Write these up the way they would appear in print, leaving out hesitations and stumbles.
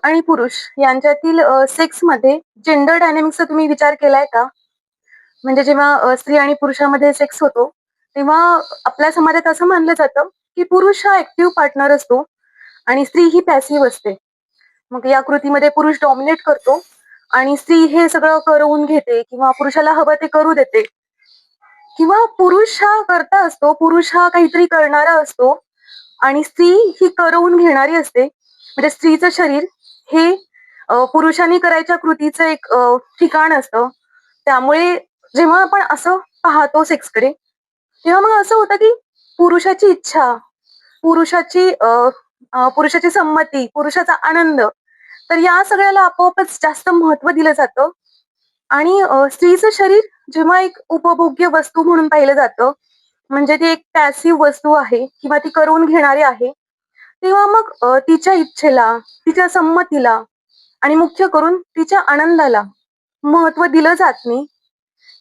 आणि पुरुष यांच्यातील सेक्समध्ये जेंडर डायनॅमिक्सचा तुम्ही विचार केलाय का? म्हणजे जेव्हा स्त्री आणि पुरुषामध्ये सेक्स होतो, तेव्हा आपल्या समाजात असं मानलं जातं, की पुरुष हा ॲक्टिव्ह पार्टनर असतो आणि स्त्री ही पॅसिव्ह असते. मग या कृतीमध्ये पुरुष डॉमिनेट करतो आणि स्त्री हे सगळं करवून घेते किंवा पुरुषाला हवं ते करू देते किंवा पुरुष हा कर्ता असतो, पुरुष हा काहीतरी करणारा असतो आणि स्त्री ही करवून घेणारी असते. म्हणजे स्त्रीचं शरीर हे पुरुषांनी करायच्या कृतीचं एक ठिकाण असतं. त्यामुळे जेव्हा आपण असं पाहतो सेक्सकडे, तेव्हा मग असं होतं की पुरुषाची इच्छा, पुरुषाची पुरुषाची संमती, पुरुषाचा आनंद, तर या सगळ्याला आपोआपच जास्त महत्त्व दिलं जातं आणि स्त्रीचं शरीर जेव्हा एक उपभोग्य वस्तू म्हणून पाहिलं जातं, म्हणजे ती एक पॅसिव्ह वस्तू आहे किंवा ती करवून घेणारी आहे, तेव्हा मग तिच्या इच्छेला, तिच्या संमतीला आणि मुख्य करून तिच्या आनंदाला महत्त्व दिलं जात नाही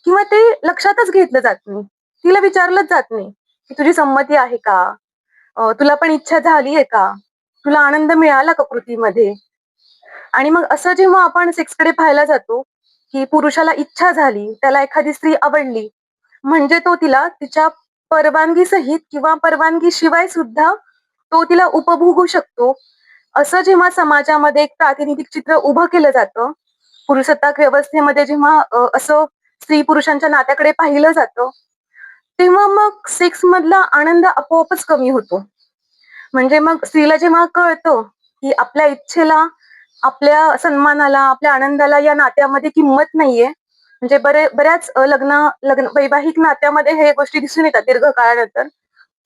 किंवा ते लक्षातच घेतलं जात नाही. तिला विचारलंच जात नाही, की तुझी संमती आहे का? तुला पण इच्छा झाली आहे का? तुला आनंद मिळाला का कृतीमध्ये? आणि मग असं जेव्हा आपण सेक्सकडे पाहायला जातो, की पुरुषाला इच्छा झाली, त्याला एखादी स्त्री आवडली, म्हणजे तो तिला तिच्या परवानगीसहित किंवा परवानगीशिवाय सुद्धा तो तिला उपभोगू शकतो. असं जेव्हा समाजामध्ये एक प्रातिनिधिक चित्र उभं केलं जातं, पुरुषसत्ताक व्यवस्थेमध्ये जेव्हा असं स्त्री-पुरुषांच्या नात्याकडे पाहिलं जातं, तेव्हा मग सेक्समधला आनंद आपोआपच कमी होतो. म्हणजे मग स्त्रीला जेव्हा कळतं, की आपल्या इच्छेला, आपल्या सन्मानाला, आपल्या आनंदाला या नात्यामध्ये किंमत नाहीये. म्हणजे बऱ्याच लग्न लग्न वैवाहिक नात्यामध्ये हे गोष्टी दिसून येतात दीर्घकाळानंतर,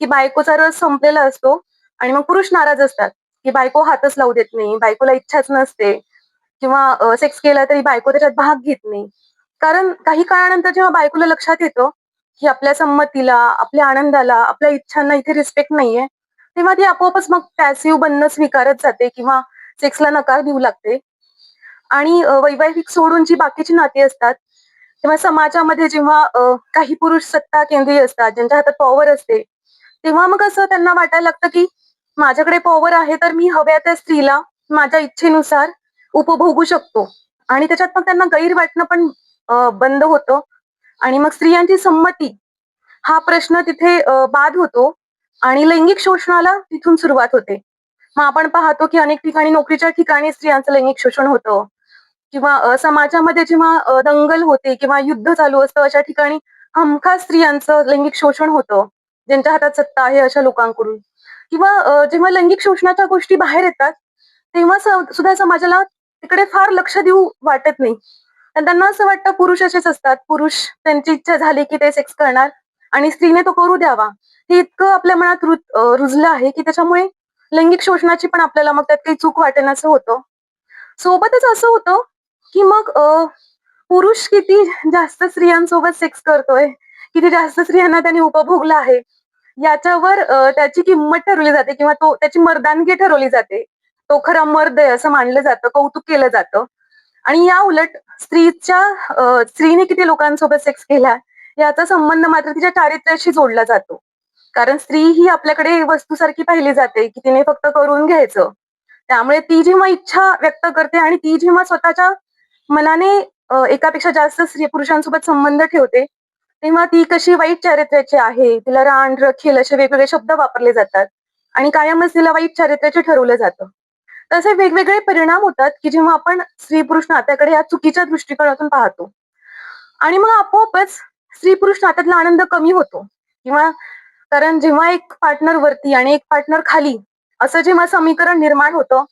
की बायकोचा रस संपलेला असतो आणि मग पुरुष नाराज असतात, की बायको हातच लावू देत नाही, बायकोला इच्छाच नसते किंवा सेक्स केला तरी बायको त्याच्यात भाग घेत नाही. कारण काही काळानंतर जेव्हा बायकोला लक्षात येतं, की आपल्या संमतीला, आपल्या आनंदाला, आपल्या इच्छांना इथे रिस्पेक्ट नाहीये, तेव्हा ती आपोआपच मग पॅसिव्ह बनणं स्वीकारत जाते किंवा सेक्सला नकार देऊ लागते. आणि वैवाहिक सोडून जी बाकीची नाती असतात, तेव्हा समाजामध्ये जेव्हा काही पुरुष सत्ता केंद्रीय असतात, ज्यांच्या हातात पॉवर असते, तेव्हा मग असं त्यांना वाटायला लागतं, की माझ्याकडे पॉवर आहे, तर मी हव्या त्या स्त्रीला माझ्या इच्छेनुसार उपभोगू शकतो. आणि त्याच्यात मग त्यांना गैर वाटणं पण बंद होतं आणि मग स्त्रियांची संमती हा प्रश्न तिथे बाद होतो आणि लैंगिक शोषणाला तिथून सुरुवात होते. मग आपण पाहतो, की अनेक ठिकाणी नोकरीच्या ठिकाणी स्त्रियांचं लैंगिक शोषण होतं किंवा समाजामध्ये जेव्हा दंगल होते किंवा युद्ध चालू असतं अशा ठिकाणी हमखास स्त्रियांचं लैंगिक शोषण होतं. ज्यांच्या हातात सत्ता आहे अशा लोकांकडून किंवा जेव्हा लैंगिक शोषणाच्या गोष्टी बाहेर येतात, तेव्हा सुद्धा समाजाला तिकडे फार लक्ष देऊ वाटत नाही. आणि त्यांना असं वाटतं पुरुष असेच असतात. पुरुष त्यांची इच्छा झाली, की ते सेक्स करणार आणि स्त्रीने तो करू द्यावा. हे इतकं आपल्या मनात रुजलं आहे, की त्याच्यामुळे लैंगिक शोषणाची पण आपल्याला मग त्यात काही चूक वाटेनासं होतं. सोबतच असं होतं, की मग पुरुष किती जास्त स्त्रियांसोबत सेक्स करतोय, किती जास्त स्त्रियांना त्याने उपभोगलं आहे, याच्यावर त्याची किंमत ठरवली जाते किंवा त्याची मर्दानगी ठरवली जाते. तो खरा मर्द आहे असं मानलं जातं, कौतुक केलं जातं. आणि या उलट स्त्रीने किती लोकांसोबत सेक्स केला, याचा संबंध मात्र तिच्या चारित्र्याशी जोडला जातो. कारण स्त्री ही आपल्याकडे वस्तूसारखी पाहिली जाते, की तिने फक्त करून घ्यायचं. त्यामुळे ती जेव्हा इच्छा व्यक्त करते आणि ती जेव्हा स्वतःच्या मनाने एकापेक्षा जास्त पुरुषांसोबत संबंध ठेवते, तेव्हा ती कशी वाईट चारित्र्याची आहे, तिला रान, रखेल असे वेगवेगळे शब्द वापरले जातात आणि कायमच तिला वाईट चारित्र्याचे ठरवलं जातं. तसे वेगवेगळे परिणाम होतात, की जेव्हा आपण स्त्री-पुरुष नात्याकडे या चुकीच्या दृष्टिकोनातून पाहतो. आणि मग आपोआपच स्त्री-पुरुष नात्यातला आनंद कमी होतो किंवा कारण जेव्हा एक पार्टनर वरती आणि एक पार्टनर खाली असं जेव्हा समीकरण निर्माण होतं,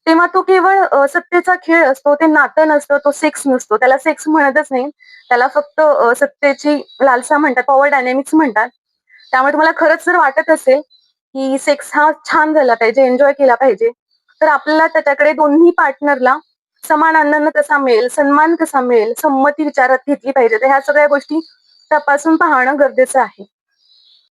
तेव्हा तो केवळ सत्तेचा खेळ असतो. ते नातं नसतं, तो सेक्स नसतो. त्याला सेक्स म्हणतच नाही. त्याला फक्त सत्तेची लालसा म्हणतात, पॉवर डायनॅमिक्स म्हणतात. त्यामुळे तुम्हाला खरंच जर वाटत असेल, की सेक्स हा छान झाला पाहिजे, एन्जॉय केला पाहिजे, तर आपल्याला त्याच्याकडे दोन्ही पार्टनरला समान आनंद कसा मिळेल, सन्मान कसा मिळेल, संमती विचारात घेतली पाहिजे. तर ह्या सगळ्या गोष्टी तपासून पाहणं गरजेचं आहे.